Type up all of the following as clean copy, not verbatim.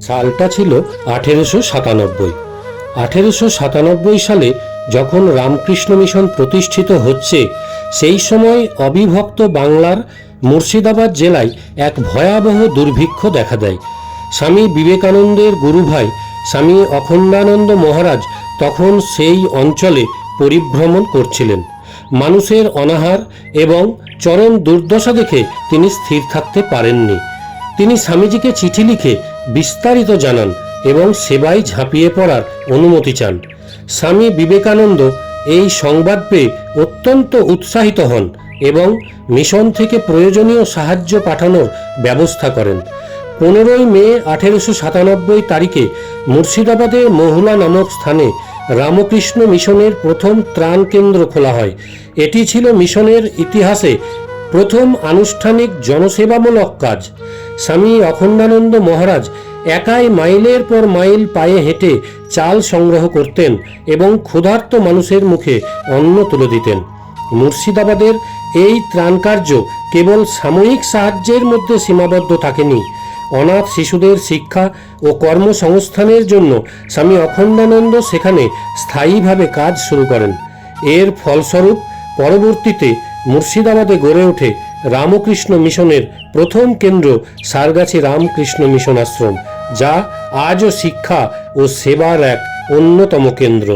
সালটা ছিল 1897। 1897 সালে যখন রামকৃষ্ণ মিশন প্রতিষ্ঠিত হচ্ছে, সেই সময় অবিভক্ত বাংলার মুর্শিদাবাদ জেলায় এক ভয়াবহ দুর্ভিক্ষ দেখা দেয়। স্বামী বিবেকানন্দের গুরুভাই স্বামী অখণ্ডানন্দ মহারাজ তখন সেই অঞ্চলে পরিভ্রমণ করছিলেন। মানুষের অনাহার এবং চরম দুর্দশা দেখে তিনি স্থির থাকতে পারেননি। তিনি স্বামীজিকে চিঠি লিখে বিস্তারিত জানান এবং সেবায় ঝাঁপিয়ে পড়ার অনুমতি চান। স্বামী বিবেকানন্দ এই সংবাদ পেয়ে অত্যন্ত উৎসাহিত হন এবং মিশন থেকে প্রয়োজনীয় সাহায্য পাঠানোর ব্যবস্থা করেন। 15 মে 1897 তারিখে মুর্শিদাবাদে মহুলা নামক স্থানে রামকৃষ্ণ মিশনের প্রথম ত্রাণ কেন্দ্র খোলা হয়। এটি ছিল মিশনের ইতিহাসে প্রথম আনুষ্ঠানিক জনসেবামূলক কাজ। স্বামী অখণ্ডানন্দ মহারাজ একাই মাইলের পর মাইল পায়ে হেঁটে চাল সংগ্রহ করতেন এবং ক্ষুধার্ত মানুষের মুখে অন্ন তুলে দিতেন। মুর্শিদাবাদের এই ত্রাণকার্য কেবল সাময়িক সাহায্যের মধ্যে সীমাবদ্ধ থাকেনি। অনাথ শিশুদের শিক্ষা ও কর্মসংস্থানের জন্য স্বামী অখণ্ডানন্দ সেখানে স্থায়ীভাবে কাজ শুরু করেন। এর ফলস্বরূপ পরবর্তীতে মুর্শিদাবাদে গড়ে ওঠে রামকৃষ্ণ মিশনের প্রথম কেন্দ্র সারগাছি রামকৃষ্ণ মিশন আশ্রম, যা আজও শিক্ষা ও সেবার এক অন্যতম কেন্দ্র।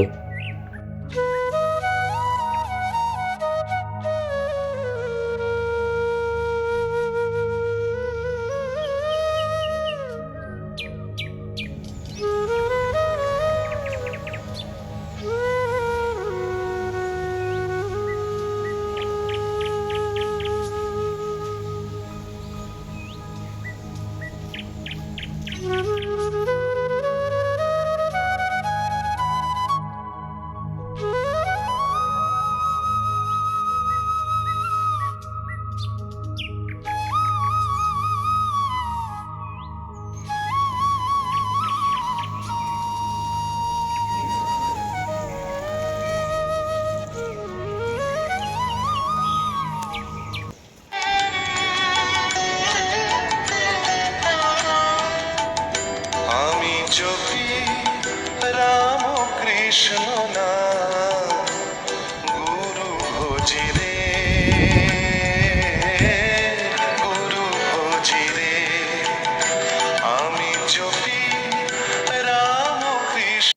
আমি জপি রামকৃষ্ণ নাম, গুরু ভজি রে, গুরু ভজি রে। আমি জপি রামকৃষ্ণ।